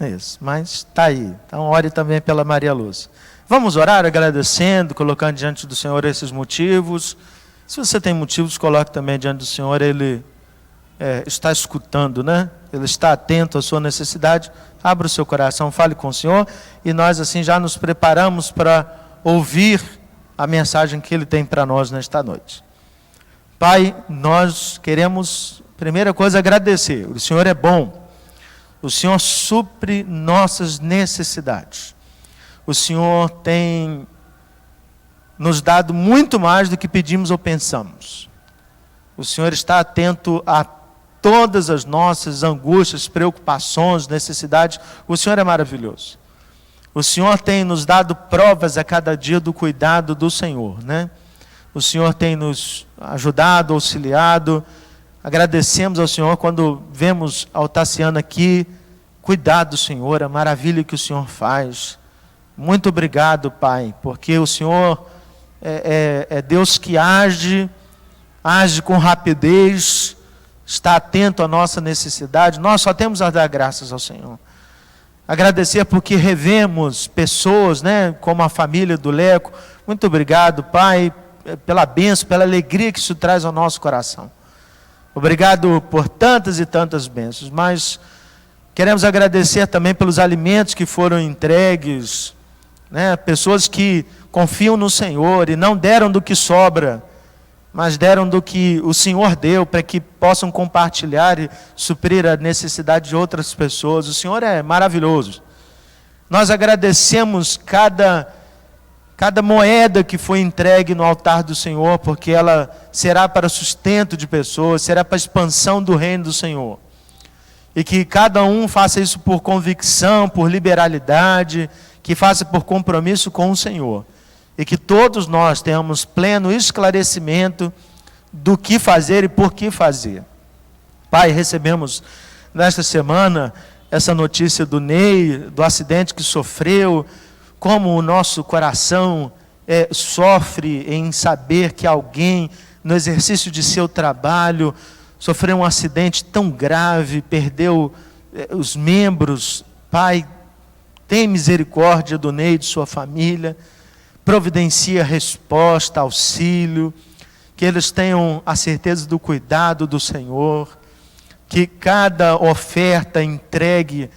Isso, mas está aí. Então, ore também pela Maria Lúcia. Vamos orar agradecendo, colocando diante do Senhor esses motivos. Se você tem motivos, coloque também diante do Senhor. Ele está escutando, né? Ele está atento à sua necessidade. Abra o seu coração, fale com o Senhor. E nós assim já nos preparamos para ouvir a mensagem que Ele tem para nós nesta noite. Pai, nós queremos, primeira coisa, agradecer. O Senhor é bom. O Senhor supre nossas necessidades. O Senhor tem nos dado muito mais do que pedimos ou pensamos. O Senhor está atento a todas as nossas angústias, preocupações, necessidades. O Senhor é maravilhoso. O Senhor tem nos dado provas a cada dia do cuidado do Senhor, né? O Senhor tem nos ajudado, auxiliado. Agradecemos ao Senhor quando vemos a Altaciana aqui. Cuidado do Senhor, a maravilha que o Senhor faz. Muito obrigado, Pai, porque o Senhor é Deus que age com rapidez, está atento à nossa necessidade. Nós só temos a dar graças ao Senhor. Agradecer porque revemos pessoas, né, como a família do Leco. Muito obrigado, Pai, pela bênção, pela alegria que isso traz ao nosso coração. Obrigado por tantas e tantas bênçãos, mas queremos agradecer também pelos alimentos que foram entregues, né? Pessoas que confiam no Senhor e não deram do que sobra, mas deram do que o Senhor deu para que possam compartilhar e suprir a necessidade de outras pessoas. O Senhor é maravilhoso. Nós agradecemos cada moeda que foi entregue no altar do Senhor, porque ela será para sustento de pessoas, será para a expansão do reino do Senhor. E que cada um faça isso por convicção, por liberalidade, que faça por compromisso com o Senhor. E que todos nós tenhamos pleno esclarecimento do que fazer e por que fazer. Pai, recebemos nesta semana essa notícia do Ney, do acidente que sofreu, como o nosso coração sofre em saber que alguém, no exercício de seu trabalho, sofreu um acidente tão grave, perdeu os membros. Pai, tem misericórdia do Ney e de sua família, providencia resposta, auxílio, que eles tenham a certeza do cuidado do Senhor, que cada oferta entregue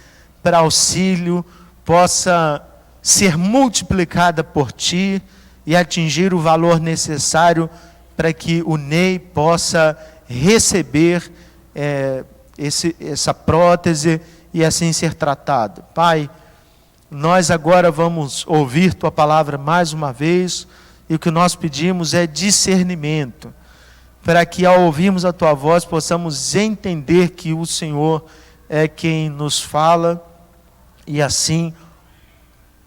para auxílio possa ser multiplicada por Ti e atingir o valor necessário para que o Ney possa receber essa prótese e assim ser tratado. Pai, nós agora vamos ouvir Tua palavra mais uma vez, e o que nós pedimos é discernimento, para que ao ouvirmos a Tua voz possamos entender que o Senhor é quem nos fala, e assim,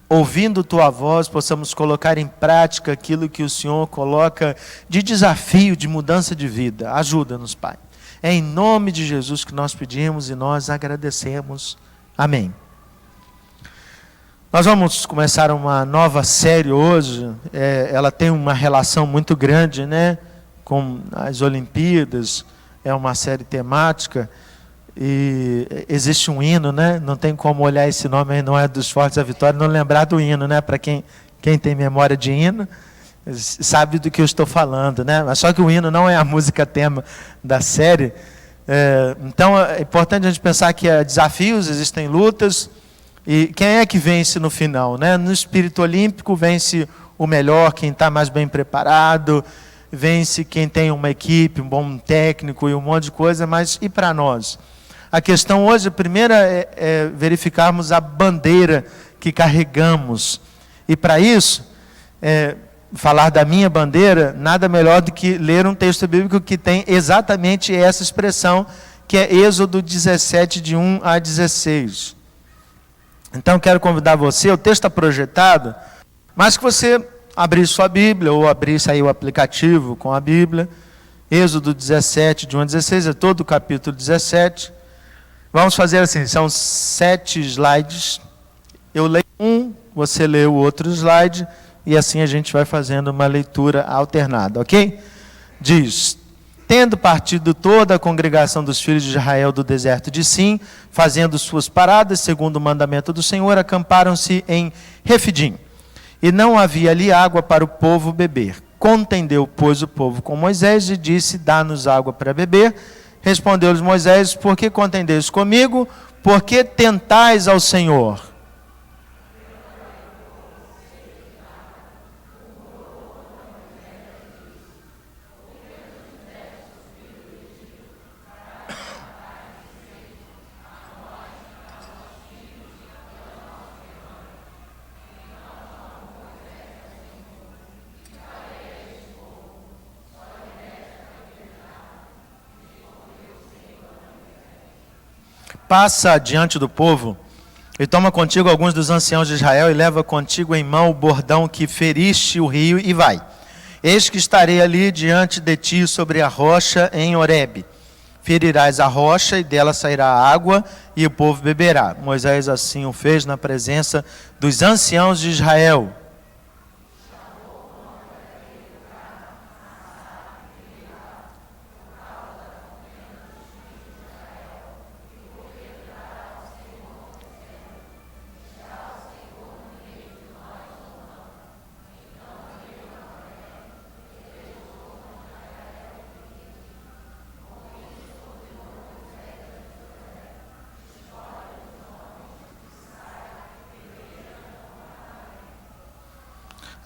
ouvindo Tua voz, possamos colocar em prática aquilo que o Senhor coloca de desafio, de mudança de vida. Ajuda-nos, Pai. É em nome de Jesus que nós pedimos e nós agradecemos. Amém. Nós vamos começar uma nova série hoje. Ela tem uma relação muito grande, né, com as Olimpíadas. É uma série temática. E existe um hino, né? Não tem como olhar esse nome aí, não é dos Fortes da Vitória, não lembrar do hino, né? Para quem tem memória de hino, sabe do que eu estou falando, né? Mas só que o hino não é a música tema da série. Então é importante a gente pensar que há desafios, existem lutas, e quem é que vence no final, né? No espírito olímpico vence o melhor, quem está mais bem preparado, vence quem tem uma equipe, um bom técnico e um monte de coisa, mas e para nós? A questão hoje, a primeira é verificarmos a bandeira que carregamos. E para isso, falar da minha bandeira, nada melhor do que ler um texto bíblico que tem exatamente essa expressão, que é Êxodo 17, de 1 a 16. Então, quero convidar você, o texto está projetado, mas que você abrisse sua Bíblia, ou abrisse aí o aplicativo com a Bíblia. Êxodo 17, de 1 a 16, é todo o capítulo 17. Vamos fazer assim, são 7 slides. Eu leio um, você lê o outro slide, e assim a gente vai fazendo uma leitura alternada, ok? Diz: Tendo partido toda a congregação dos filhos de Israel do deserto de Sim, fazendo suas paradas, segundo o mandamento do Senhor, acamparam-se em Refidim. E não havia ali água para o povo beber. Contendeu, pois, o povo com Moisés e disse: dá-nos água para beber. Respondeu-lhes Moisés: por que contendeis comigo? Por que tentais ao Senhor? Passa diante do povo e toma contigo alguns dos anciãos de Israel e leva contigo em mão o bordão que feriste o rio e vai. Eis que estarei ali diante de ti sobre a rocha em Horebe. Ferirás a rocha e dela sairá água e o povo beberá. Moisés assim o fez na presença dos anciãos de Israel.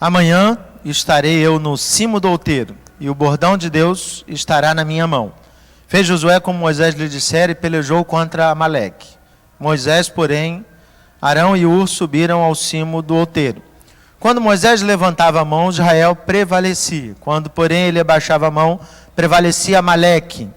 Amanhã estarei eu no cimo do outeiro, e o bordão de Deus estará na minha mão. Fez Josué como Moisés lhe dissera e pelejou contra Amaleque. Moisés, porém, Arão e Hur subiram ao cimo do outeiro. Quando Moisés levantava a mão, Israel prevalecia. Quando, porém, ele abaixava a mão, prevalecia Amaleque.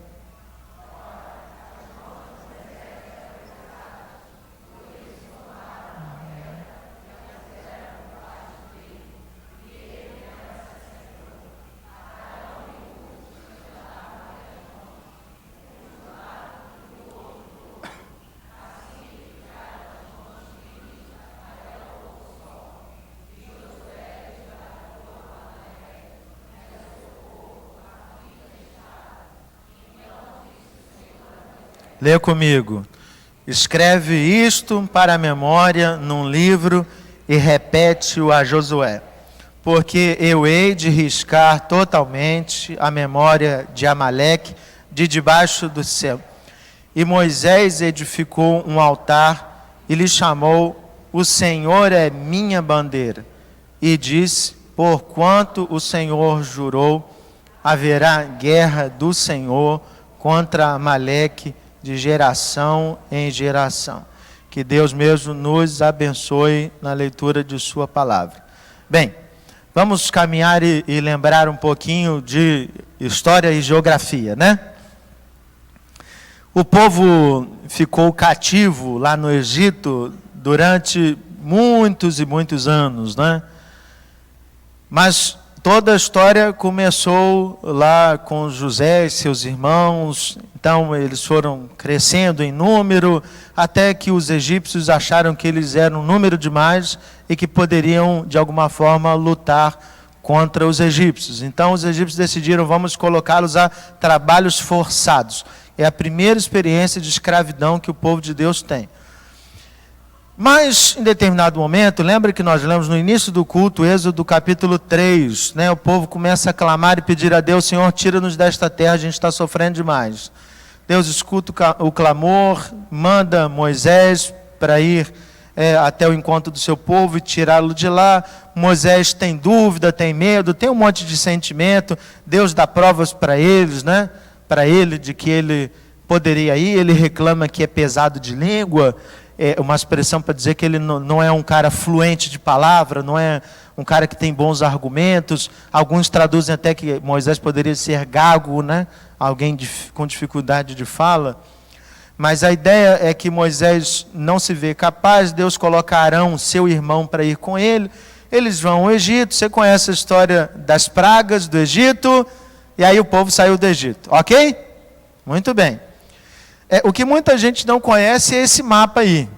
Leia comigo. Escreve isto para a memória num livro e repete-o a Josué. Porque eu hei de riscar totalmente a memória de Amaleque de debaixo do céu. E Moisés edificou um altar e lhe chamou: o Senhor é minha bandeira. E disse: porquanto o Senhor jurou, haverá guerra do Senhor contra Amaleque de geração em geração. Que Deus mesmo nos abençoe na leitura de sua palavra. Bem, vamos caminhar e lembrar um pouquinho de história e geografia, né? O povo ficou cativo lá no Egito durante muitos e muitos anos, né? Mas toda a história começou lá com José e seus irmãos. Então eles foram crescendo em número, até que os egípcios acharam que eles eram um número demais e que poderiam, de alguma forma, lutar contra os egípcios. Então os egípcios decidiram: vamos colocá-los a trabalhos forçados. É a primeira experiência de escravidão que o povo de Deus tem. Mas, em determinado momento, lembra que nós lemos no início do culto, Êxodo capítulo 3, né? O povo começa a clamar e pedir a Deus: Senhor, tira-nos desta terra, a gente está sofrendo demais. Deus escuta o clamor, manda Moisés para ir até o encontro do seu povo e tirá-lo de lá. Moisés tem dúvida, tem medo, tem um monte de sentimento. Deus dá provas para eles, né? Para ele de que ele poderia ir. Ele reclama que é pesado de língua. É uma expressão para dizer que ele não é um cara fluente de palavra, não é um cara que tem bons argumentos. Alguns traduzem até que Moisés poderia ser gago, né? Alguém com dificuldade de fala. Mas a ideia é que Moisés não se vê capaz. Deus coloca Arão, seu irmão, para ir com ele. Eles vão ao Egito. Você conhece a história das pragas do Egito? E aí o povo saiu do Egito, ok? Muito bem. O que muita gente não conhece é esse mapa aí.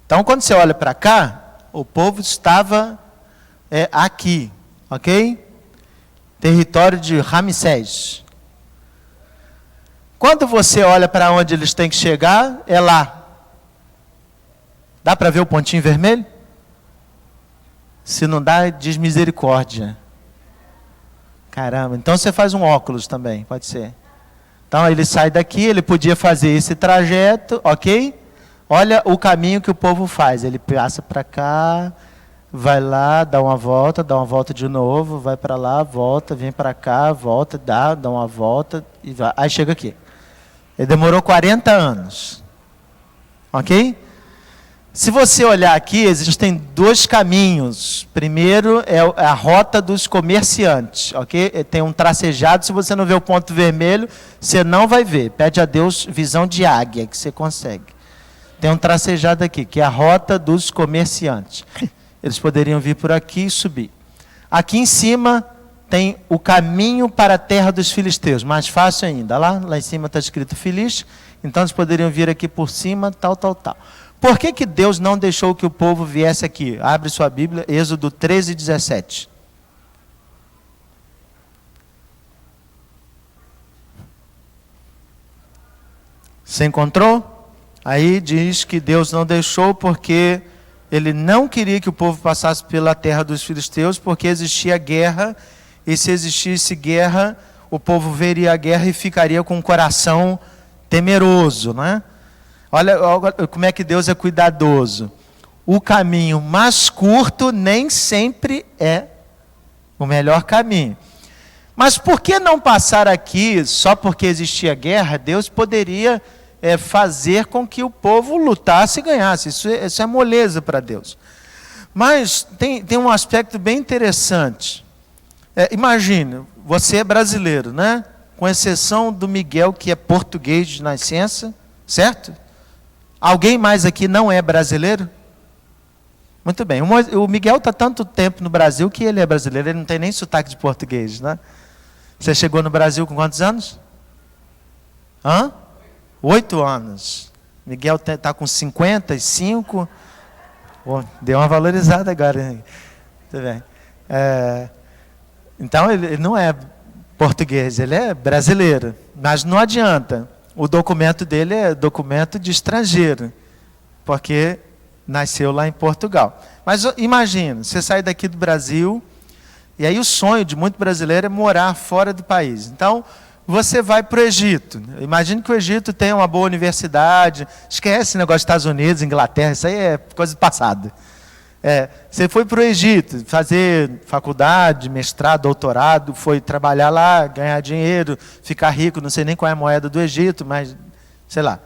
Então, quando você olha para cá, o povo estava aqui, ok? território de Ramsés. Quando você olha para onde eles têm que chegar, é lá. Dá para ver o pontinho vermelho? Se não dá, diz misericórdia. Caramba, então você faz um óculos também, pode ser. Então ele sai daqui, ele podia fazer esse trajeto, ok? Olha o caminho que o povo faz. Ele passa para cá, vai lá, dá uma volta de novo, vai para lá, volta, vem para cá, volta, dá uma volta e vai. Aí chega aqui. Ele demorou 40 anos. Ok? Se você olhar aqui, existem dois caminhos. Primeiro é a rota dos comerciantes, ok? Tem um tracejado, se você não vê o ponto vermelho, você não vai ver. Pede a Deus visão de águia, que você consegue. Tem um tracejado aqui, que é a rota dos comerciantes. Eles poderiam vir por aqui e subir. Aqui em cima tem o caminho para a terra dos filisteus, mais fácil ainda. Lá em cima está escrito Filiste, então eles poderiam vir aqui por cima, tal. Por que Deus não deixou que o povo viesse aqui? Abre sua Bíblia, Êxodo 13, 17. Você encontrou? Aí diz que Deus não deixou porque ele não queria que o povo passasse pela terra dos filisteus, porque existia guerra, e se existisse guerra, o povo veria a guerra e ficaria com o coração temeroso, né? Olha como é que Deus é cuidadoso. O caminho mais curto nem sempre é o melhor caminho. Mas por que não passar aqui só porque existia guerra? Deus poderia fazer com que o povo lutasse e ganhasse. Isso é moleza para Deus. Mas tem um aspecto bem interessante. Imagine, você é brasileiro, né? Com exceção do Miguel, que é português de nascença, certo? Alguém mais aqui não é brasileiro? Muito bem. O Miguel está tanto tempo no Brasil que ele é brasileiro. Ele não tem nem sotaque de português, né? Você chegou no Brasil com quantos anos? 8 anos. Miguel está com 55. Deu uma valorizada agora. Muito bem. Então, ele não é português, ele é brasileiro. Mas não adianta. O documento dele é documento de estrangeiro, porque nasceu lá em Portugal. Mas imagina, você sai daqui do Brasil, e aí o sonho de muito brasileiro é morar fora do país. Então, você vai para o Egito. Imagine que o Egito tem uma boa universidade, esquece esse negócio dos Estados Unidos, Inglaterra, isso aí é coisa do passado. Você foi para o Egito fazer faculdade, mestrado, doutorado, foi trabalhar lá, ganhar dinheiro, ficar rico, não sei nem qual é a moeda do Egito, mas sei lá.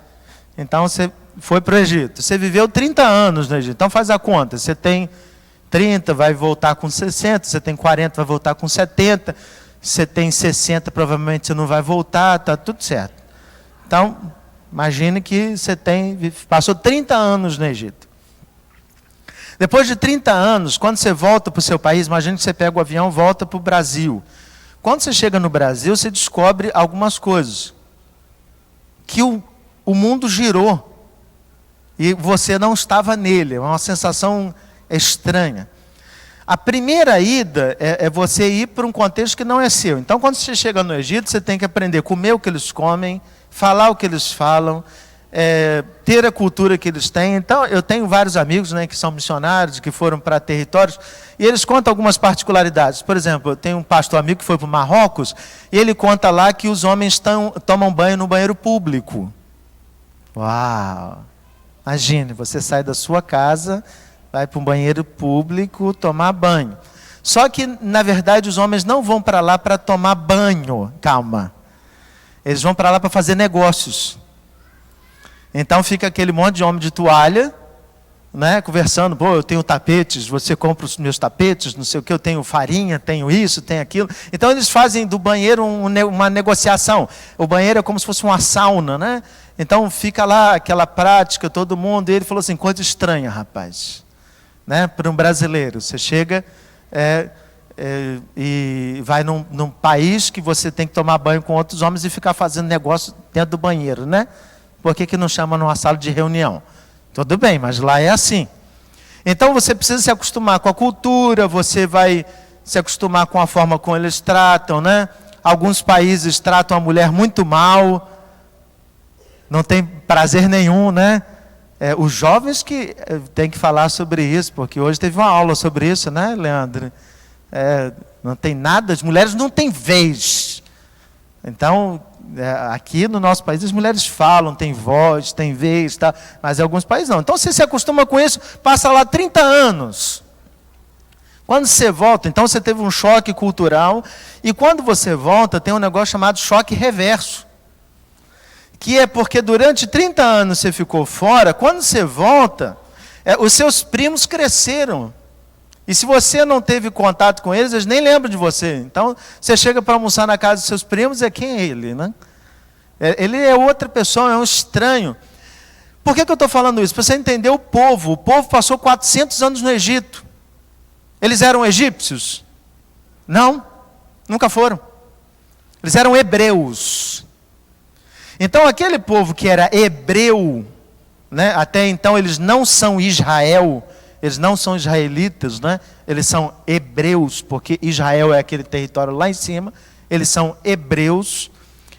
Então você foi para o Egito. Você viveu 30 anos no Egito, então faz a conta. Você tem 30, vai voltar com 60, você tem 40, vai voltar com 70, você tem 60, provavelmente você não vai voltar, está tudo certo. Então, imagine que você passou 30 anos no Egito. Depois de 30 anos, quando você volta para o seu país, imagine que você pega o avião e volta para o Brasil. Quando você chega no Brasil, você descobre algumas coisas. Que o mundo girou. E você não estava nele. É uma sensação estranha. A primeira ida é você ir para um contexto que não é seu. Então, quando você chega no Egito, você tem que aprender a comer o que eles comem, falar o que eles falam, ter a cultura que eles têm. Então, eu tenho vários amigos, né, que são missionários, que foram para territórios, e eles contam algumas particularidades. Por exemplo, eu tenho um pastor amigo que foi para o Marrocos, e ele conta lá que os homens tomam banho no banheiro público. Uau! Imagine, você sai da sua casa, vai para um banheiro público tomar banho. Só que, na verdade, os homens não vão para lá para tomar banho. Calma. Eles vão para lá para fazer negócios. Então fica aquele monte de homem de toalha, né, conversando, eu tenho tapetes, você compra os meus tapetes, não sei o que, eu tenho farinha, tenho isso, tenho aquilo. Então eles fazem do banheiro uma negociação. O banheiro é como se fosse uma sauna, né? Então fica lá aquela prática, todo mundo, e ele falou assim, coisa estranha, rapaz, né, para um brasileiro. Você chega e vai num país que você tem que tomar banho com outros homens e ficar fazendo negócio dentro do banheiro, né? Por que não chama numa sala de reunião? Tudo bem, mas lá é assim. Então você precisa se acostumar com a cultura, você vai se acostumar com a forma como eles tratam, né? Alguns países tratam a mulher muito mal, não tem prazer nenhum, né? Os jovens que têm que falar sobre isso, porque hoje teve uma aula sobre isso, né, Leandro? Não tem nada, as mulheres não têm vez. Então, aqui no nosso país, as mulheres falam, têm voz, têm vez, tá? Mas em alguns países não. Então, você se acostuma com isso, passa lá 30 anos. Quando você volta, então você teve um choque cultural, e quando você volta, tem um negócio chamado choque reverso. Que é porque durante 30 anos você ficou fora, quando você volta, os seus primos cresceram. E se você não teve contato com eles, eles nem lembram de você. Então, você chega para almoçar na casa dos seus primos, quem é ele, né? Ele é outra pessoa, é um estranho. Por que eu estou falando isso? Para você entender o povo. O povo passou 400 anos no Egito. Eles eram egípcios? Não, nunca foram. Eles eram hebreus. Então, aquele povo que era hebreu, né, até então eles não são Israel, eles não são israelitas, né, eles são hebreus, porque Israel é aquele território lá em cima, eles são hebreus,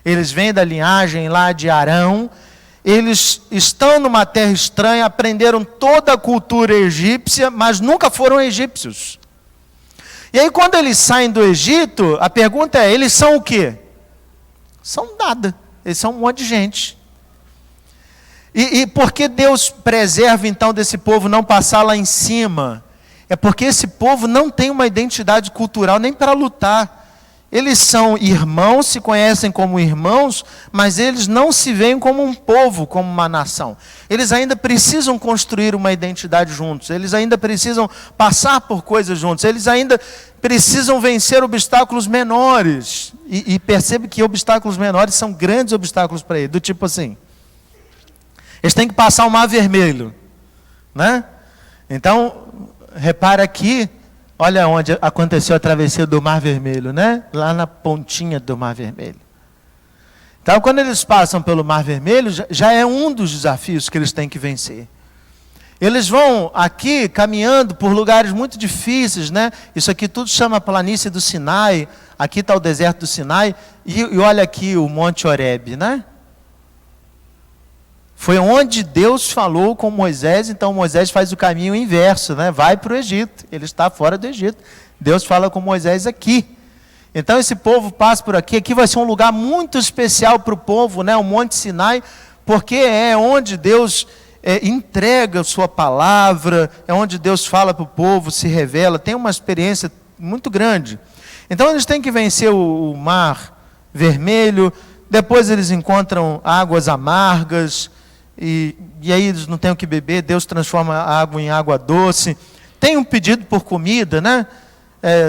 eles vêm da linhagem lá de Arão, eles estão numa terra estranha, aprenderam toda a cultura egípcia, mas nunca foram egípcios. E aí quando eles saem do Egito, a pergunta é, eles são o quê? São nada, eles são um monte de gente. E por que Deus preserva então desse povo não passar lá em cima? É porque esse povo não tem uma identidade cultural nem para lutar. Eles são irmãos, se conhecem como irmãos, mas eles não se veem como um povo, como uma nação. Eles ainda precisam construir uma identidade juntos, eles ainda precisam passar por coisas juntos, eles ainda precisam vencer obstáculos menores. E percebe que obstáculos menores são grandes obstáculos para eles, do tipo assim, eles têm que passar o Mar Vermelho, né? Então, repara aqui, olha onde aconteceu a travessia do Mar Vermelho, né? Lá na pontinha do Mar Vermelho. Então, quando eles passam pelo Mar Vermelho, já é um dos desafios que eles têm que vencer. Eles vão aqui caminhando por lugares muito difíceis, né? Isso aqui tudo chama planície do Sinai. Aqui está o deserto do Sinai. E olha aqui o Monte Horebe, né? Foi onde Deus falou com Moisés, então Moisés faz o caminho inverso, né? Vai para o Egito, ele está fora do Egito. Deus fala com Moisés aqui. Então esse povo passa por aqui, aqui vai ser um lugar muito especial para o povo, né? O Monte Sinai, porque é onde Deus entrega a sua palavra, é onde Deus fala para o povo, se revela, tem uma experiência muito grande. Então eles têm que vencer o Mar Vermelho, depois eles encontram águas amargas, e aí eles não têm o que beber, Deus transforma a água em água doce. Tem um pedido por comida, né?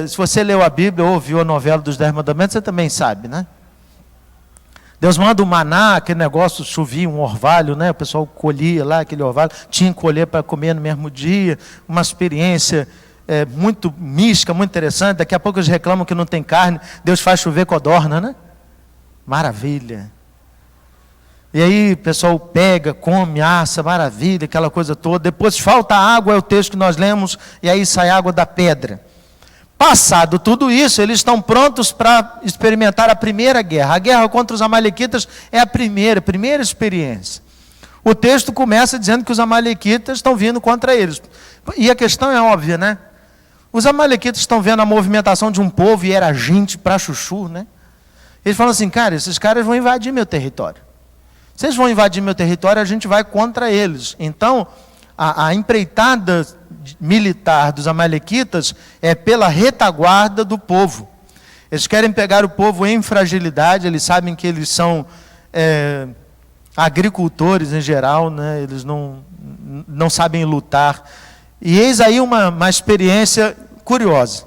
Se você leu a Bíblia ou ouviu a novela dos 10 Mandamentos, você também sabe, né? Deus manda o maná, aquele negócio, chovia um orvalho, né? O pessoal colhia lá aquele orvalho, tinha que colher para comer no mesmo dia, uma experiência muito mística, muito interessante. Daqui a pouco eles reclamam que não tem carne, Deus faz chover codorna, né? Maravilha. E aí o pessoal pega, come, assa, maravilha, aquela coisa toda. Depois falta água, é o texto que nós lemos, e aí sai água da pedra. Passado tudo isso, eles estão prontos para experimentar a primeira guerra. A guerra contra os amalequitas é a primeira experiência. O texto começa dizendo que os amalequitas estão vindo contra eles. E a questão é óbvia, né? Os amalequitas estão vendo a movimentação de um povo, e era gente para chuchu, né? Eles falam assim, cara, esses caras vão invadir meu território. Se eles vão invadir meu território, a gente vai contra eles. Então, a empreitada militar dos amalequitas é pela retaguarda do povo. Eles querem pegar o povo em fragilidade, eles sabem que eles são agricultores em geral, né? Eles não sabem lutar. E eis aí uma experiência curiosa.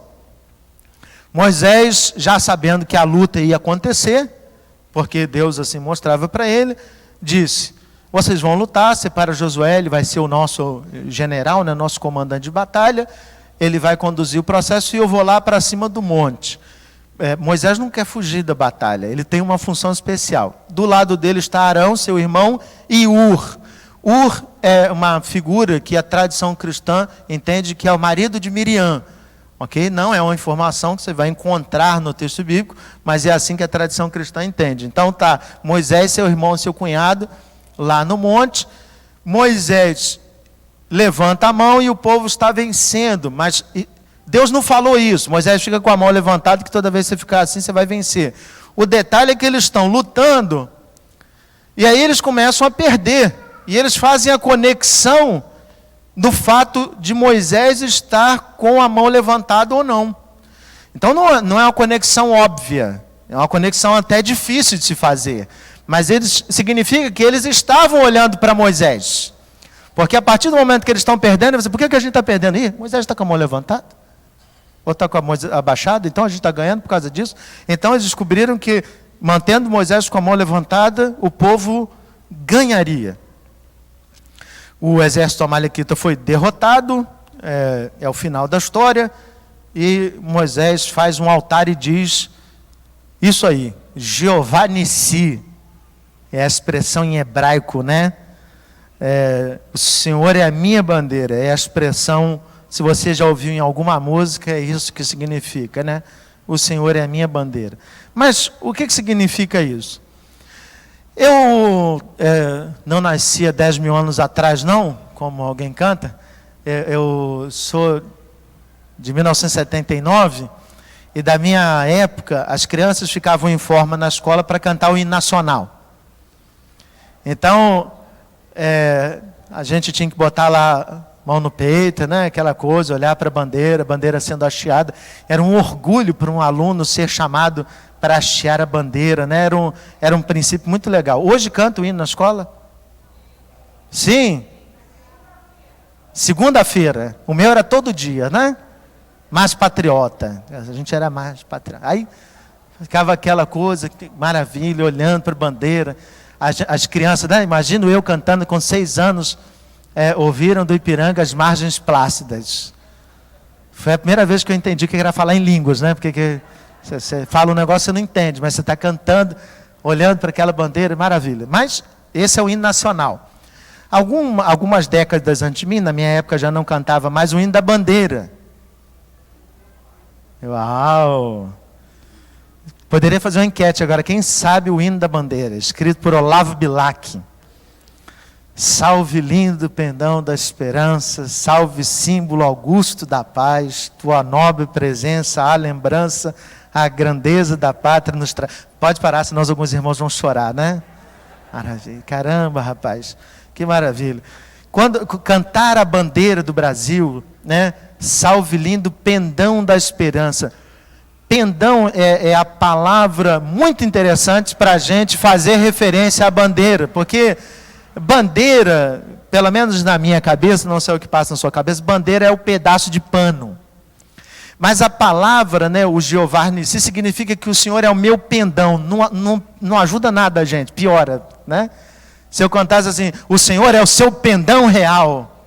Moisés, já sabendo que a luta ia acontecer, porque Deus assim mostrava para ele, disse, vocês vão lutar, separa Josué, ele vai ser o nosso general, né, nosso comandante de batalha, ele vai conduzir o processo e eu vou lá para cima do monte. Moisés não quer fugir da batalha, ele tem uma função especial. Do lado dele está Arão, seu irmão, e Ur. Ur é uma figura que a tradição cristã entende que é o marido de Miriam. Ok? Não é uma informação que você vai encontrar no texto bíblico, mas é assim que a tradição cristã entende. Então tá, Moisés, seu irmão, seu cunhado, lá no monte. Moisés levanta a mão e o povo está vencendo, mas Deus não falou isso. Moisés fica com a mão levantada, que toda vez que você ficar assim, você vai vencer. O detalhe é que eles estão lutando, e aí eles começam a perder, e eles fazem a conexão do fato de Moisés estar com a mão levantada ou não. Então não é uma conexão óbvia, é uma conexão até difícil de se fazer, mas significa que eles estavam olhando para Moisés, porque a partir do momento que eles estão perdendo, você, por que a gente está perdendo? Moisés está com a mão levantada? Ou está com a mão abaixada? Então a gente está ganhando por causa disso? Então eles descobriram que, mantendo Moisés com a mão levantada, o povo ganharia. O exército amalequita foi derrotado, é o final da história, e Moisés faz um altar e diz isso aí, Jeová Nissi, é a expressão em hebraico, né? O Senhor é a minha bandeira, é a expressão, se você já ouviu em alguma música, é isso que significa, né? O Senhor é a minha bandeira. Mas o que significa isso? Eu não nasci há 10 mil anos atrás, não, como alguém canta. Eu sou de 1979, e da minha época, as crianças ficavam em forma na escola para cantar o hino nacional. Então, a gente tinha que botar lá mão no peito, né, aquela coisa, olhar para a bandeira sendo hasteada. Era um orgulho para um aluno ser chamado para hastear a bandeira, né? Era um princípio muito legal. Hoje canta o hino na escola? Sim. Segunda-feira. O meu era todo dia, né? Mais patriota. A gente era mais patriota. Aí ficava aquela coisa, que maravilha, olhando para a bandeira. As crianças, né? Imagino eu cantando com 6 anos, ouviram do Ipiranga As Margens Plácidas. Foi a primeira vez que eu entendi o que era falar em línguas, né? Porque você fala um negócio, você não entende, mas você está cantando, olhando para aquela bandeira, maravilha. Mas esse é o hino nacional. Algumas décadas antes de mim, na minha época já não cantava mais o hino da bandeira. Uau! Poderia fazer uma enquete agora, quem sabe o hino da bandeira, escrito por Olavo Bilac. Salve lindo pendão da esperança, salve símbolo augusto da paz, tua nobre presença, a lembrança, a grandeza da pátria nos traz. Pode parar, senão alguns irmãos vão chorar, né? Maravilha. Caramba, rapaz, que maravilha. Quando cantar a bandeira do Brasil, né? Salve lindo pendão da esperança. Pendão é a palavra muito interessante para a gente fazer referência à bandeira, porque bandeira, pelo menos na minha cabeça, não sei o que passa na sua cabeça, bandeira é o pedaço de pano. Mas a palavra, né, o Jeová Nissi, significa que o Senhor é o meu pendão. Não ajuda nada a gente, piora, né? Se eu cantasse assim, o Senhor é o seu pendão real,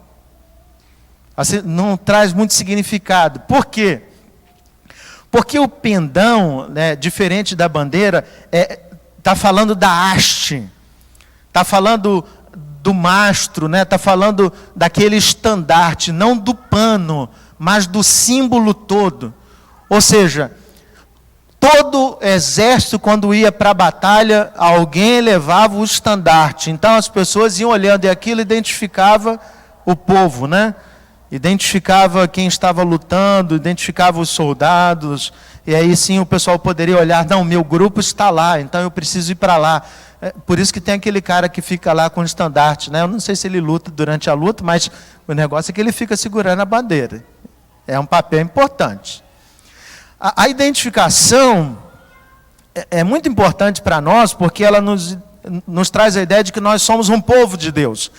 assim, não traz muito significado. Por quê? Porque o pendão, né, diferente da bandeira, está falando da haste, está falando do mastro, né, está falando daquele estandarte, não do pano, mas do símbolo todo. Ou seja, todo exército, quando ia para a batalha, alguém levava o estandarte. Então as pessoas iam olhando e aquilo identificava o povo, né? Identificava quem estava lutando, identificava os soldados, e aí sim o pessoal poderia olhar, não, meu grupo está lá, então eu preciso ir para lá. Por isso que tem aquele cara que fica lá com o estandarte, né? Eu não sei se ele luta durante a luta, mas o negócio é que ele fica segurando a bandeira. É um papel importante. A identificação é muito importante para nós, porque ela nos traz a ideia de que nós somos um povo de Deus.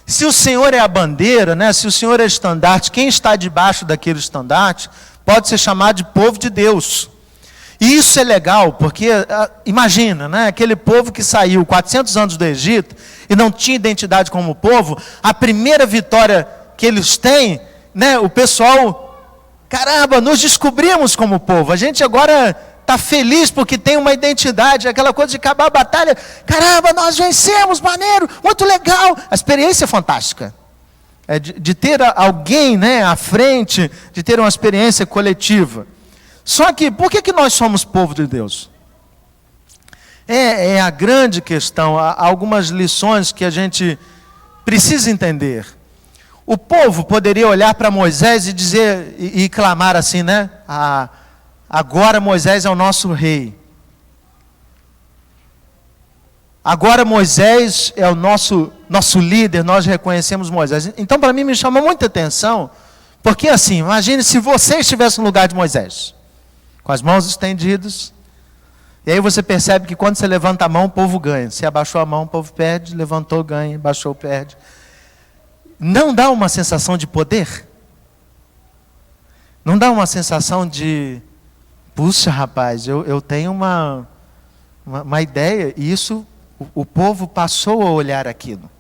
Se o Senhor é a bandeira, né? Se o Senhor é o estandarte, quem está debaixo daquele estandarte pode ser chamado de povo de Deus. E isso é legal, porque imagina, né? Aquele povo que saiu 400 anos do Egito e não tinha identidade como povo, a primeira vitória que eles têm, né? O pessoal, caramba, nos descobrimos como povo, a gente agora está feliz porque tem uma identidade, aquela coisa de acabar a batalha, caramba, nós vencemos, maneiro, muito legal, a experiência é fantástica. de ter alguém, né, à frente, de ter uma experiência coletiva. Só que, por que nós somos povo de Deus? É a grande questão. Há algumas lições que a gente precisa entender. O povo poderia olhar para Moisés e dizer, e clamar assim, né? Agora Moisés é o nosso rei. Agora Moisés é o nosso líder, nós reconhecemos Moisés. Então, para mim, me chama muita atenção, porque assim, imagine se você estivesse no lugar de Moisés, com as mãos estendidas, e aí você percebe que quando você levanta a mão, o povo ganha. Se abaixou a mão, o povo perde, levantou, ganha, baixou, perde. Não dá uma sensação de poder? Não dá uma sensação de, puxa rapaz, eu tenho uma ideia, e isso, o povo passou a olhar aquilo.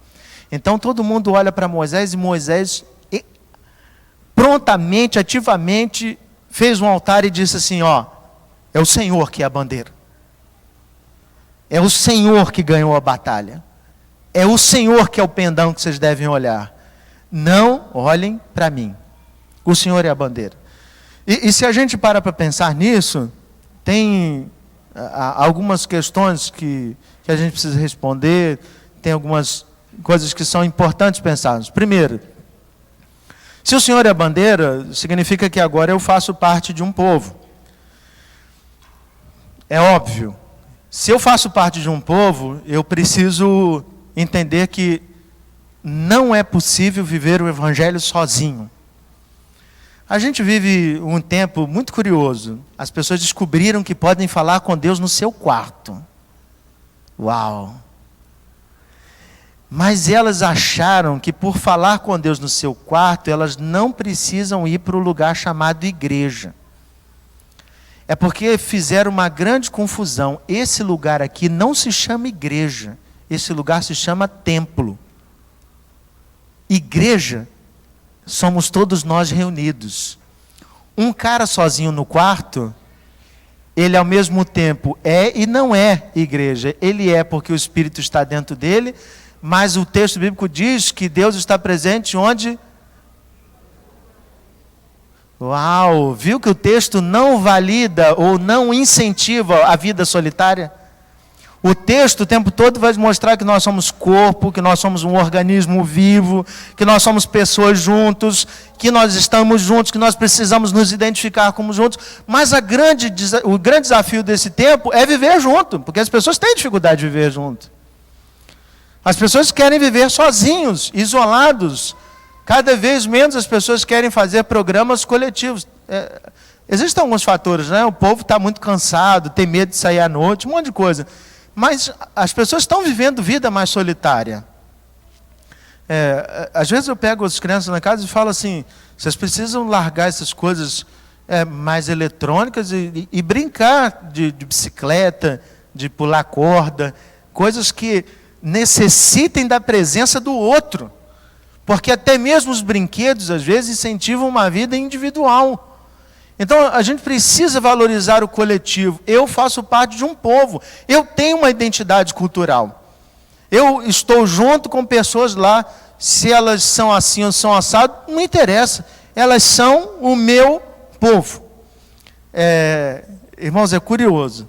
Então todo mundo olha para Moisés, e Moisés prontamente, ativamente, fez um altar e disse assim, é o Senhor que é a bandeira. É o Senhor que ganhou a batalha. É o Senhor que é o pendão que vocês devem olhar. Não olhem para mim. O Senhor é a bandeira. E se a gente para pensar nisso, tem algumas questões que a gente precisa responder, tem algumas coisas que são importantes pensarmos. Primeiro, se o Senhor é a bandeira, significa que agora eu faço parte de um povo. É óbvio. Se eu faço parte de um povo, eu preciso entender que não é possível viver o Evangelho sozinho. A gente vive um tempo muito curioso. As pessoas descobriram que podem falar com Deus no seu quarto. Uau! Mas elas acharam que por falar com Deus no seu quarto, elas não precisam ir para o lugar chamado igreja. É porque fizeram uma grande confusão. Esse lugar aqui não se chama igreja. Esse lugar se chama templo. Igreja somos todos nós reunidos. Um cara sozinho no quarto, ele ao mesmo tempo é e não é igreja. Ele é porque o Espírito está dentro dele, mas o texto bíblico diz que Deus está presente onde? Uau! Viu que o texto não valida ou não incentiva a vida solitária? O texto o tempo todo vai mostrar que nós somos corpo, que nós somos um organismo vivo, que nós somos pessoas juntos, que nós estamos juntos, que nós precisamos nos identificar como juntos. Mas o grande desafio desse tempo é viver junto, porque as pessoas têm dificuldade de viver junto. As pessoas querem viver sozinhos, isolados. Cada vez menos as pessoas querem fazer programas coletivos. Existem alguns fatores, né? O povo está muito cansado, tem medo de sair à noite, um monte de coisa. Mas as pessoas estão vivendo vida mais solitária. Às vezes eu pego as crianças na casa e falo assim, vocês precisam largar essas coisas mais eletrônicas e brincar de bicicleta, de pular corda, coisas que necessitem da presença do outro. Porque até mesmo os brinquedos, às vezes, incentivam uma vida individual. Então, a gente precisa valorizar o coletivo. Eu faço parte de um povo. Eu tenho uma identidade cultural. Eu estou junto com pessoas lá. Se elas são assim ou são assado, não interessa. Elas são o meu povo. Irmãos, é curioso.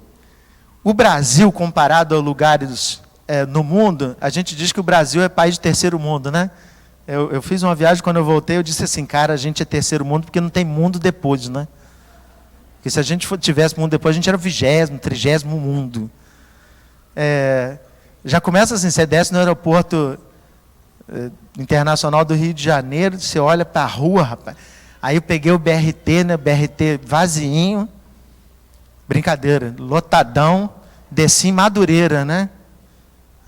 O Brasil, comparado a lugares no mundo, a gente diz que o Brasil é país de terceiro mundo, né? Eu fiz uma viagem, quando eu voltei, eu disse assim, cara, a gente é terceiro mundo porque não tem mundo depois, né? Porque se a gente tivesse mundo depois, a gente era o 20º, 30º mundo. Já começa assim, você desce no aeroporto internacional do Rio de Janeiro, você olha para a rua, rapaz. Aí eu peguei o BRT, né? BRT vazinho, brincadeira, lotadão, desci em Madureira, né?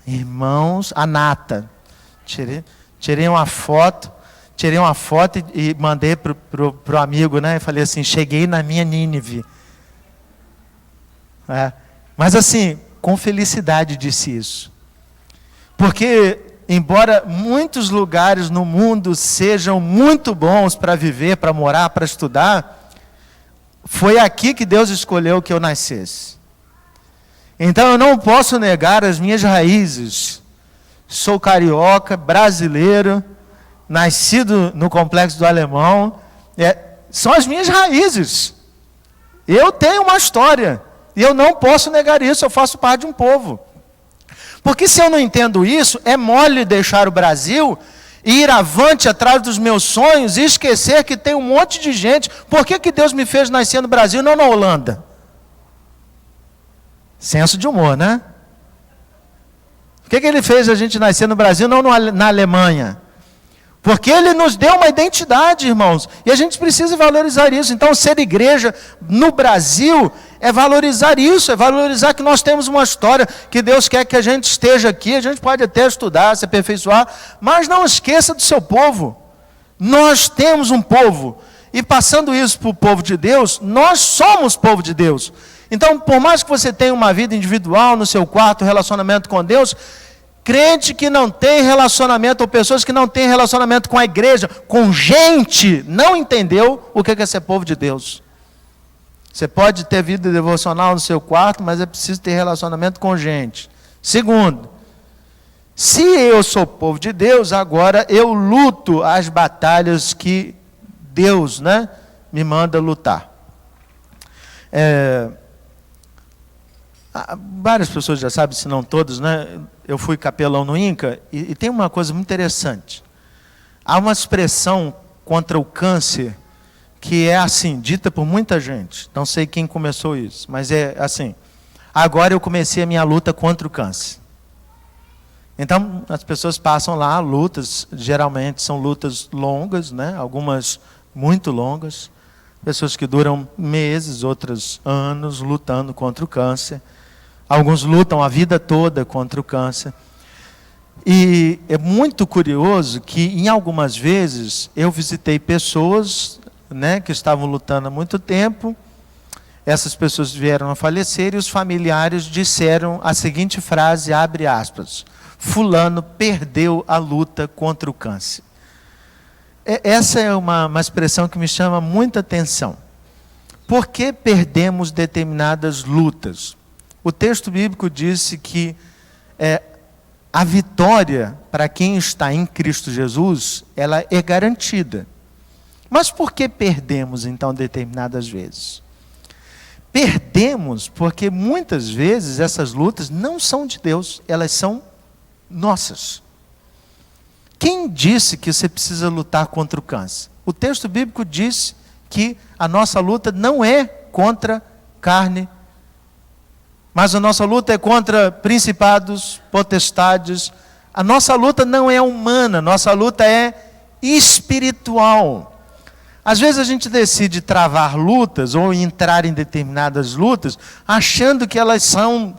Irmãos, a nata. Tirei uma foto e mandei pro amigo, né? E falei assim, cheguei na minha Nínive. Mas assim, com felicidade disse isso. Porque, embora muitos lugares no mundo sejam muito bons para viver, para morar, para estudar, foi aqui que Deus escolheu que eu nascesse. Então eu não posso negar as minhas raízes. Sou carioca, brasileiro, nascido no Complexo do Alemão, são as minhas raízes. Eu tenho uma história, e eu não posso negar isso, eu faço parte de um povo. Porque se eu não entendo isso, é mole deixar o Brasil e ir avante atrás dos meus sonhos e esquecer que tem um monte de gente. Por que Deus me fez nascer no Brasil e não na Holanda? Senso de humor, né? Por que Ele fez a gente nascer no Brasil e não na Alemanha? Porque Ele nos deu uma identidade, irmãos, e a gente precisa valorizar isso. Então, ser igreja no Brasil é valorizar isso, é valorizar que nós temos uma história, que Deus quer que a gente esteja aqui, a gente pode até estudar, se aperfeiçoar, mas não esqueça do seu povo. Nós temos um povo, e passando isso para o povo de Deus, nós somos povo de Deus. Então, por mais que você tenha uma vida individual no seu quarto, relacionamento com Deus, crente que não tem relacionamento, ou pessoas que não têm relacionamento com a igreja, com gente, não entendeu o que é ser povo de Deus. Você pode ter vida devocional no seu quarto, mas é preciso ter relacionamento com gente. Segundo, se eu sou povo de Deus, agora eu luto as batalhas que Deus, me manda lutar. Várias pessoas já sabem, se não todas, eu fui capelão no INCA, e tem uma coisa muito interessante. Há uma expressão contra o câncer, que é assim, dita por muita gente. Não sei quem começou isso, mas é assim: agora eu comecei a minha luta contra o câncer. Então, as pessoas passam lá, lutas, geralmente são lutas longas, algumas muito longas, pessoas que duram meses, outras anos, lutando contra o câncer. Alguns lutam a vida toda contra o câncer. E é muito curioso que, em algumas vezes, eu visitei pessoas que estavam lutando há muito tempo. Essas pessoas vieram a falecer e os familiares disseram a seguinte frase, abre aspas: fulano perdeu a luta contra o câncer. Essa é uma expressão que me chama muita atenção. Por que perdemos determinadas lutas? O texto bíblico disse que a vitória para quem está em Cristo Jesus, ela é garantida. Mas por que perdemos, então, determinadas vezes? Perdemos porque muitas vezes essas lutas não são de Deus, elas são nossas. Quem disse que você precisa lutar contra o câncer? O texto bíblico diz que a nossa luta não é contra carne, mas a nossa luta é contra principados, potestades. A nossa luta não é humana, nossa luta é espiritual. Às vezes a gente decide travar lutas ou entrar em determinadas lutas, achando que elas são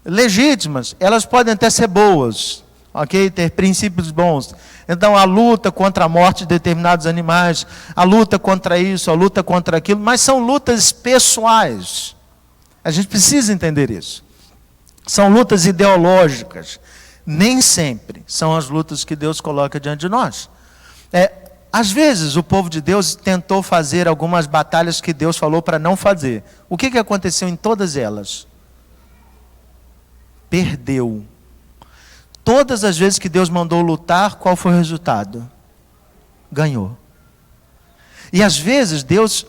legítimas. Elas podem até ser boas, ok? Ter princípios bons. Então a luta contra a morte de determinados animais, a luta contra isso, a luta contra aquilo, mas são lutas pessoais. A gente precisa entender isso. São lutas ideológicas. Nem sempre são as lutas que Deus coloca diante de nós. Às vezes o povo de Deus tentou fazer algumas batalhas que Deus falou para não fazer. O que aconteceu em todas elas? Perdeu. Todas as vezes que Deus mandou lutar, qual foi o resultado? Ganhou. E às vezes Deus,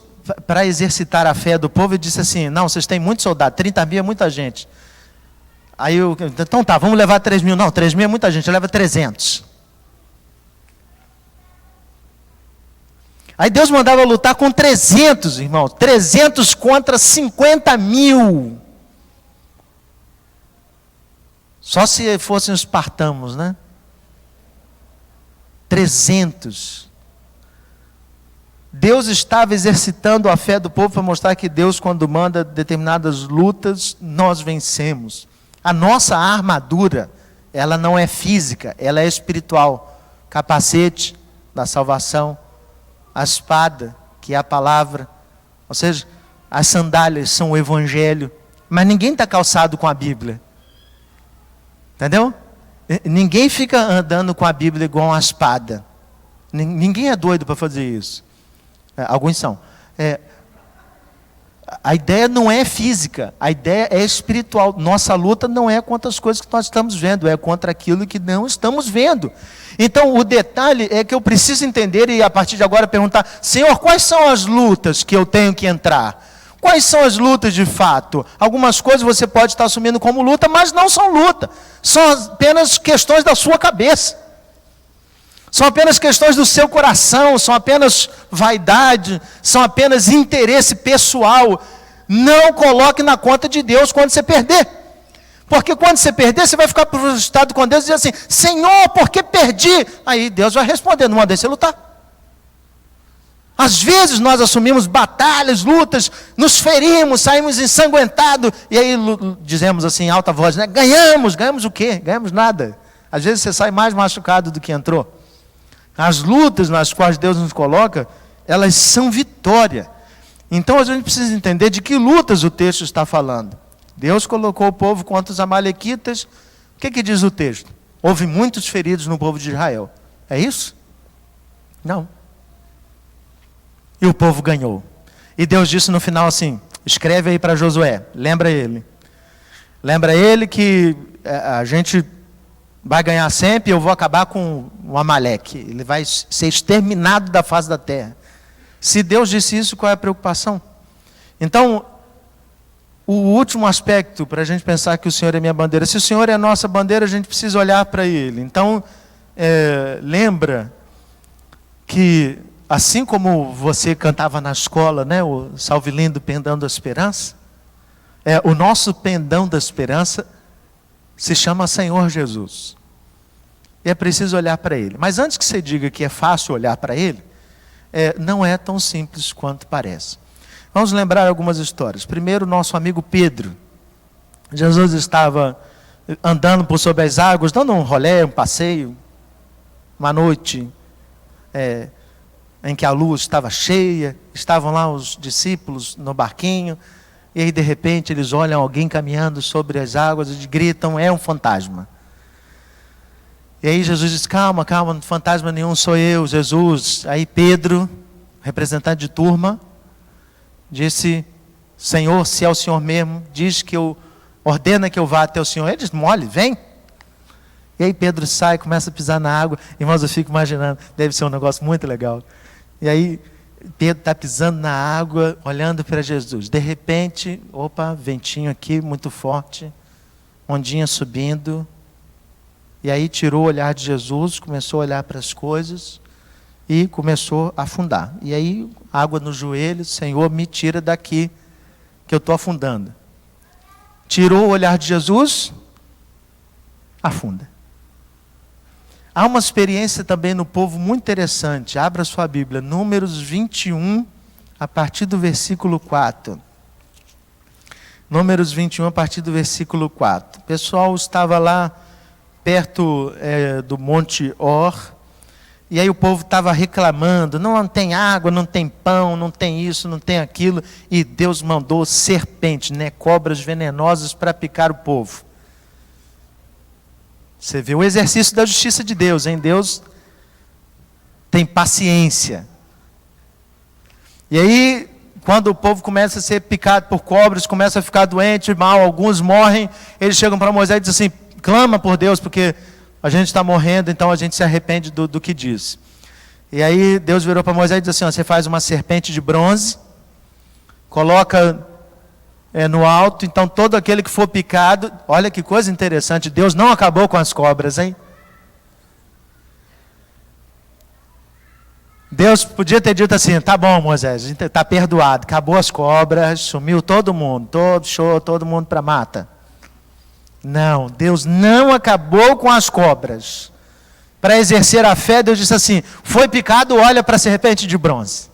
para exercitar a fé do povo, ele disse assim: não, vocês têm muitos soldados, 30 mil é muita gente. Aí então tá, vamos levar 3 mil. Não, 3 mil é muita gente, leva 300. Aí Deus mandava lutar com 300, irmão. 300 contra 50 mil. Só se fossem os espartanos, 300. Deus estava exercitando a fé do povo para mostrar que Deus, quando manda determinadas lutas, nós vencemos. A nossa armadura, ela não é física, ela é espiritual. Capacete da salvação, a espada, que é a palavra, ou seja, as sandálias são o evangelho, mas ninguém está calçado com a Bíblia, entendeu? Ninguém fica andando com a Bíblia igual uma espada, ninguém é doido para fazer isso, alguns são. A ideia não é física, a ideia é espiritual. Nossa luta não é contra as coisas que nós estamos vendo, é contra aquilo que não estamos vendo. Então, o detalhe é que eu preciso entender e a partir de agora perguntar: Senhor, quais são as lutas que eu tenho que entrar? Quais são as lutas de fato? Algumas coisas você pode estar assumindo como luta, mas não são luta. São apenas questões da sua cabeça. São apenas questões do seu coração, são apenas vaidade, são apenas interesse pessoal. Não coloque na conta de Deus quando você perder. Porque quando você perder, você vai ficar frustrado com Deus e dizer assim: Senhor, por que perdi? Aí Deus vai responder: não mandei você lutar. Às vezes nós assumimos batalhas, lutas, nos ferimos, saímos ensanguentados, e aí dizemos assim em alta voz, né? Ganhamos o quê? Ganhamos nada. Às vezes você sai mais machucado do que entrou. As lutas nas quais Deus nos coloca, elas são vitória. Então a gente precisa entender de que lutas o texto está falando. Deus colocou o povo contra os amalequitas. O que diz o texto? Houve muitos feridos no povo de Israel. É isso? Não. E o povo ganhou. E Deus disse no final assim: escreve aí para Josué, lembra ele. Lembra ele que a gente vai ganhar sempre, eu vou acabar com o Amaleque. Ele vai ser exterminado da face da terra. Se Deus disse isso, qual é a preocupação? Então, o último aspecto para a gente pensar que o Senhor é minha bandeira. Se o Senhor é a nossa bandeira, a gente precisa olhar para Ele. Então, lembra que, assim como você cantava na escola, né, o Salve Lindo Pendão da Esperança, o nosso pendão da esperança se chama Senhor Jesus. E é preciso olhar para Ele. Mas antes que você diga que é fácil olhar para Ele, não é tão simples quanto parece. Vamos lembrar algumas histórias. Primeiro, nosso amigo Pedro. Jesus estava andando por sobre as águas, dando um rolê, um passeio, uma noite em que a luz estava cheia, estavam lá os discípulos no barquinho, e aí de repente eles olham alguém caminhando sobre as águas e gritam: é um fantasma. E aí Jesus diz: calma, calma, fantasma nenhum, sou eu, Jesus. Aí Pedro, representante de turma, disse: Senhor, se é o Senhor mesmo, diz que ordena que eu vá até o Senhor. Ele diz: mole, vem. E aí Pedro sai, começa a pisar na água. Irmãos, eu fico imaginando, deve ser um negócio muito legal. E aí Pedro está pisando na água, olhando para Jesus. De repente, opa, ventinho aqui, muito forte, ondinha subindo. E aí tirou o olhar de Jesus, começou a olhar para as coisas e começou a afundar. E aí, água no joelho: Senhor, me tira daqui, que eu estou afundando. Tirou o olhar de Jesus, afunda. Há uma experiência também no povo muito interessante. Abra sua Bíblia, Números 21, a partir do versículo 4. Números 21, a partir do versículo 4. O pessoal estava lá perto do Monte Or, e aí o povo estava reclamando: não tem água, não tem pão, não tem isso, não tem aquilo, e Deus mandou serpentes, cobras venenosas para picar o povo. Você vê o exercício da justiça de Deus, hein? Deus tem paciência. E aí, quando o povo começa a ser picado por cobras, começa a ficar doente, mal, alguns morrem, eles chegam para Moisés e dizem assim: clama por Deus, porque a gente está morrendo, então a gente se arrepende do que diz. E aí Deus virou para Moisés e disse assim: você faz uma serpente de bronze, coloca no alto, então todo aquele que for picado. Olha que coisa interessante, Deus não acabou com as cobras, hein? Deus podia ter dito assim: tá bom, Moisés, a gente está perdoado, acabou as cobras, sumiu todo mundo, todo mundo para mata. Não, Deus não acabou com as cobras. Para exercer a fé, Deus disse assim: foi picado, olha para a serpente de bronze.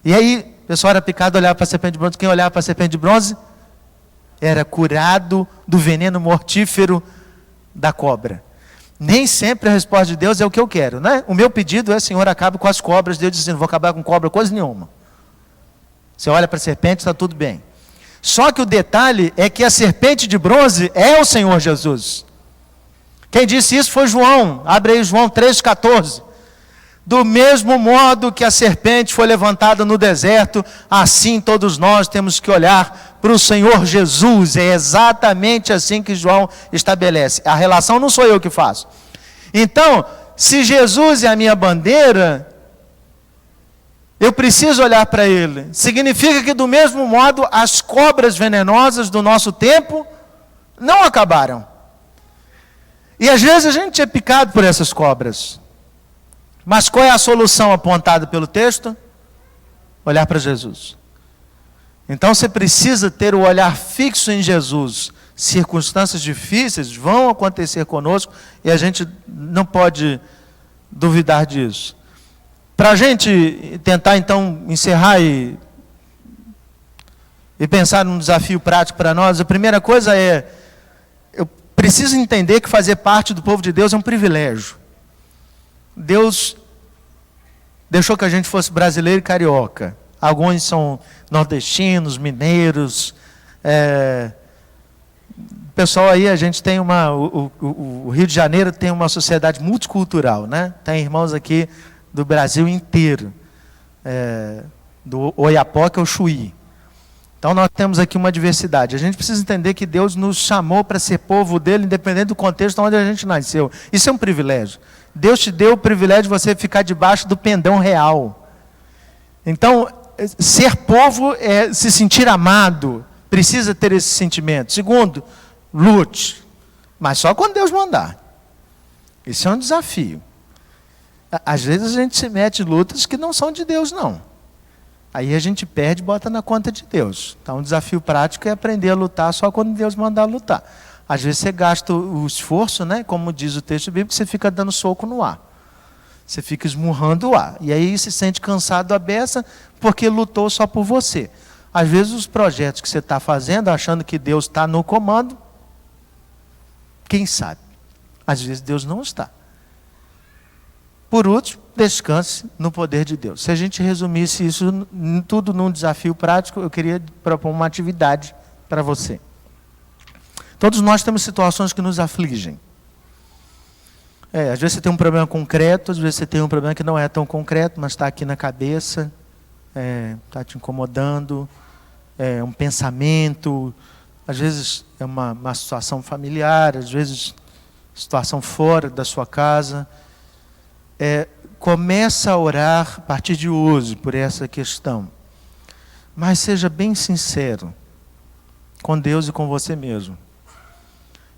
E aí, o pessoal era picado, olhava para a serpente de bronze. Quem olhava para a serpente de bronze era curado do veneno mortífero da cobra. Nem sempre a resposta de Deus é o que eu quero, né? O meu pedido é: Senhor, acabe com as cobras. Deus diz assim: não vou acabar com cobra coisa nenhuma. Você olha para a serpente, está tudo bem. Só que o detalhe é que a serpente de bronze é o Senhor Jesus. Quem disse isso foi João. Abre aí João 3,14. Do mesmo modo que a serpente foi levantada no deserto, assim todos nós temos que olhar para o Senhor Jesus. É exatamente assim que João estabelece. A relação não sou eu que faço. Então, se Jesus é a minha bandeira, eu preciso olhar para Ele. Significa que do mesmo modo as cobras venenosas do nosso tempo não acabaram. E às vezes a gente é picado por essas cobras. Mas qual é a solução apontada pelo texto? Olhar para Jesus. Então você precisa ter o olhar fixo em Jesus. Circunstâncias difíceis vão acontecer conosco e a gente não pode duvidar disso. Para a gente tentar então encerrar e pensar num desafio prático para nós, a primeira coisa é, eu preciso entender que fazer parte do povo de Deus é um privilégio. Deus deixou que a gente fosse brasileiro e carioca. Alguns são nordestinos, mineiros. Pessoal aí, a gente tem o Rio de Janeiro tem uma sociedade multicultural, né? Tem irmãos aqui do Brasil inteiro. Do Oiapoque ao Chuí. Então nós temos aqui uma diversidade. A gente precisa entender que Deus nos chamou para ser povo dele, independente do contexto onde a gente nasceu. Isso é um privilégio. Deus te deu o privilégio de você ficar debaixo do pendão real. Então, ser povo é se sentir amado. Precisa ter esse sentimento. Segundo, lute. Mas só quando Deus mandar. Isso é um desafio. Às vezes a gente se mete em lutas que não são de Deus, não. Aí a gente perde e bota na conta de Deus. Então, o desafio prático é aprender a lutar só quando Deus mandar lutar. Às vezes você gasta o esforço, né? Como diz o texto bíblico, você fica dando soco no ar. Você fica esmurrando o ar. E aí se sente cansado à beça porque lutou só por você. Às vezes os projetos que você está fazendo, achando que Deus está no comando, quem sabe? Às vezes Deus não está. Por último, descanse no poder de Deus. Se a gente resumisse isso tudo num desafio prático, eu queria propor uma atividade para você. Todos nós temos situações que nos afligem. Às vezes você tem um problema concreto, às vezes você tem um problema que não é tão concreto, mas está aqui na cabeça, está te incomodando, é um pensamento, às vezes é uma situação familiar, às vezes situação fora da sua casa. Começa a orar a partir de hoje por essa questão. Mas seja bem sincero com Deus e com você mesmo.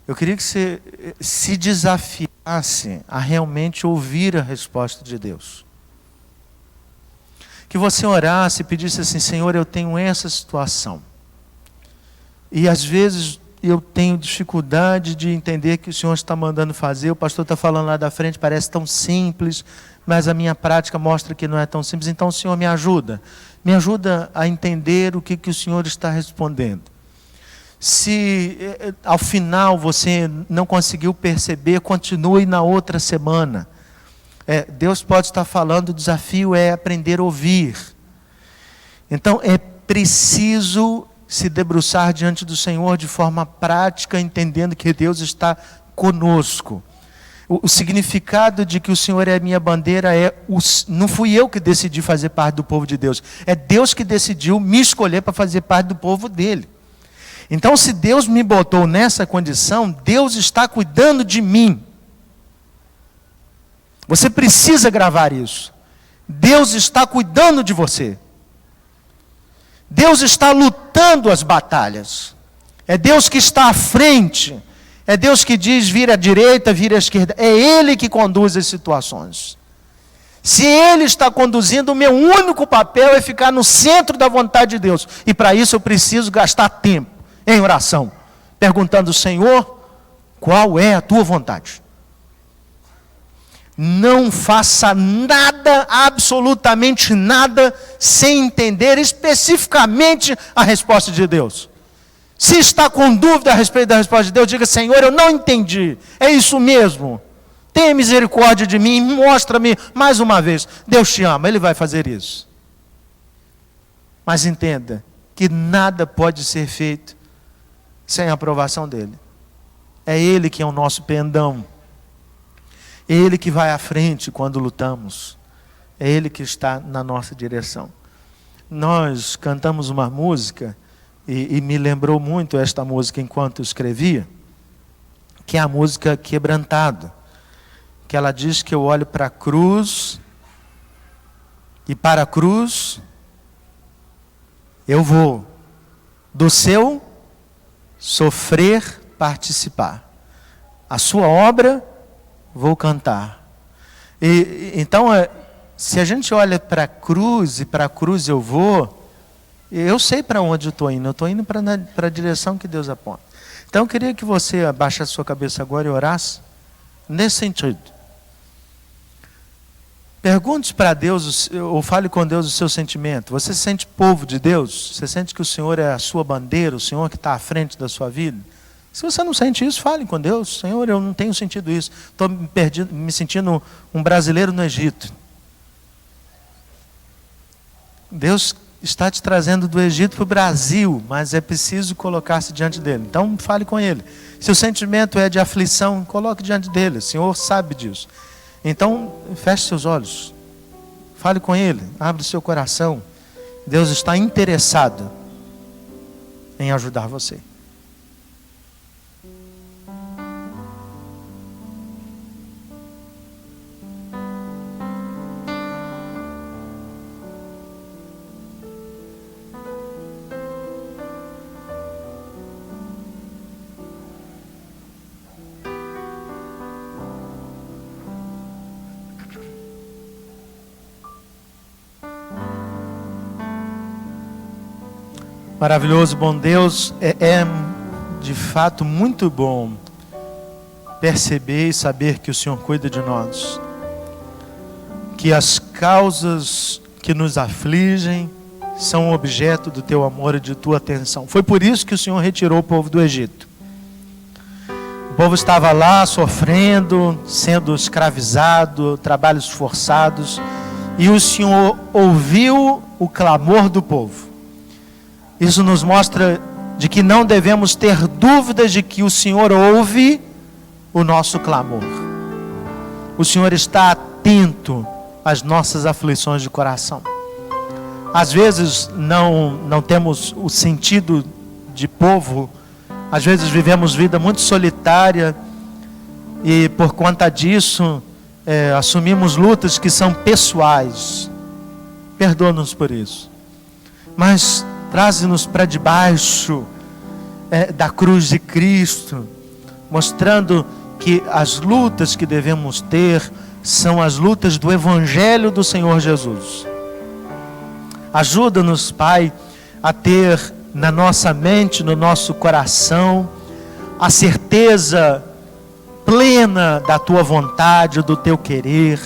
Eu queria que você se desafiasse a realmente ouvir a resposta de Deus. Que você orasse e pedisse assim: Senhor, eu tenho essa situação. E às vezes eu tenho dificuldade de entender que o Senhor está mandando fazer. O pastor está falando lá da frente, parece tão simples, mas a minha prática mostra que não é tão simples. Então, Senhor, me ajuda. Me ajuda a entender o que o Senhor está respondendo. Se ao final você não conseguiu perceber, continue na outra semana. Deus pode estar falando, o desafio é aprender a ouvir. Então é preciso se debruçar diante do Senhor de forma prática, entendendo que Deus está conosco. O significado de que o Senhor é a minha bandeira não fui eu que decidi fazer parte do povo de Deus. É Deus que decidiu me escolher para fazer parte do povo dele. Então, se Deus me botou nessa condição, Deus está cuidando de mim. Você precisa gravar isso. Deus está cuidando de você. Deus está lutando as batalhas. É Deus que está à frente. É Deus que diz: vira à direita, vira à esquerda. É Ele que conduz as situações. Se Ele está conduzindo, o meu único papel é ficar no centro da vontade de Deus. E para isso eu preciso gastar tempo em oração, perguntando: Senhor, qual é a tua vontade? Não faça nada, absolutamente nada, sem entender especificamente a resposta de Deus. Se está com dúvida a respeito da resposta de Deus, diga: Senhor, eu não entendi. É isso mesmo. Tenha misericórdia de mim, mostra-me mais uma vez. Deus te ama, Ele vai fazer isso. Mas entenda que nada pode ser feito sem a aprovação dEle. É Ele que é o nosso pendão. É Ele que vai à frente quando lutamos. É Ele que está na nossa direção. Nós cantamos uma música, e me lembrou muito esta música enquanto eu escrevia, que é a música Quebrantado, que ela diz que eu olho para a cruz, e para a cruz eu vou do seu sofrer participar. A sua obra vou cantar. Então, se a gente olha para a cruz, e para a cruz eu vou, eu sei para onde eu estou indo para a direção que Deus aponta. Então eu queria que você abaixasse sua cabeça agora e orasse nesse sentido. Pergunte para Deus, ou fale com Deus o seu sentimento. Você se sente povo de Deus? Você sente que o Senhor é a sua bandeira, o Senhor que está à frente da sua vida? Se você não sente isso, fale com Deus. Senhor, eu não tenho sentido isso. Estou me sentindo um brasileiro no Egito. Deus está te trazendo do Egito para o Brasil, mas é preciso colocar-se diante dele. Então fale com ele. Se o sentimento é de aflição, coloque diante dele. O Senhor sabe disso. Então feche seus olhos. Fale com ele. Abre seu coração. Deus está interessado em ajudar você. Maravilhoso, bom Deus, é de fato muito bom perceber e saber que o Senhor cuida de nós, que as causas que nos afligem são objeto do teu amor e de tua atenção. Foi por isso que o Senhor retirou o povo do Egito. O povo estava lá sofrendo, sendo escravizado, trabalhos forçados, e o Senhor ouviu o clamor do povo. Isso nos mostra de que não devemos ter dúvidas de que o Senhor ouve o nosso clamor. O Senhor está atento às nossas aflições de coração. Às vezes não temos o sentido de povo, às vezes vivemos vida muito solitária e por conta disso assumimos lutas que são pessoais. Perdoa-nos por isso. Mas traze-nos para debaixo da cruz de Cristo, mostrando que as lutas que devemos ter são as lutas do Evangelho do Senhor Jesus. Ajuda-nos, Pai, a ter na nossa mente, no nosso coração, a certeza plena da Tua vontade, do Teu querer.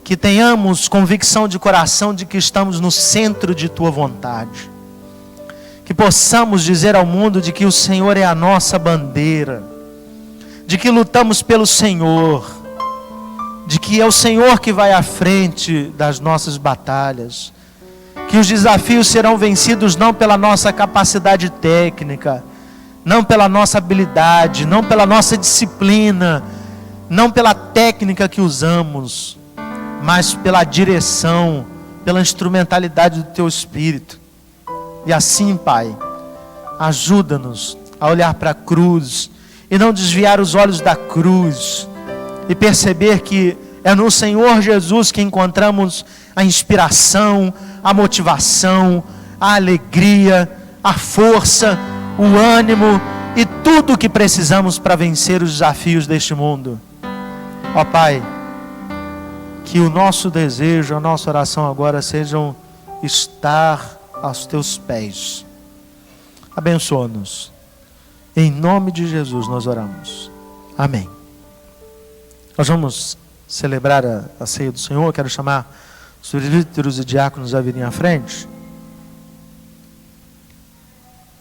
Que tenhamos convicção de coração de que estamos no centro de Tua vontade. Que possamos dizer ao mundo de que o Senhor é a nossa bandeira. De que lutamos pelo Senhor. De que é o Senhor que vai à frente das nossas batalhas. Que os desafios serão vencidos não pela nossa capacidade técnica, não pela nossa habilidade, não pela nossa disciplina, não pela técnica que usamos, mas pela direção, pela instrumentalidade do Teu Espírito. E assim, Pai, ajuda-nos a olhar para a cruz e não desviar os olhos da cruz e perceber que é no Senhor Jesus que encontramos a inspiração, a motivação, a alegria, a força, o ânimo e tudo o que precisamos para vencer os desafios deste mundo. Ó Pai, que o nosso desejo, a nossa oração agora sejam estar aos Teus pés. Abençoa-nos. Em nome de Jesus nós oramos. Amém. Nós vamos celebrar a ceia do Senhor. Quero chamar os presbíteros e diáconos a virem à frente.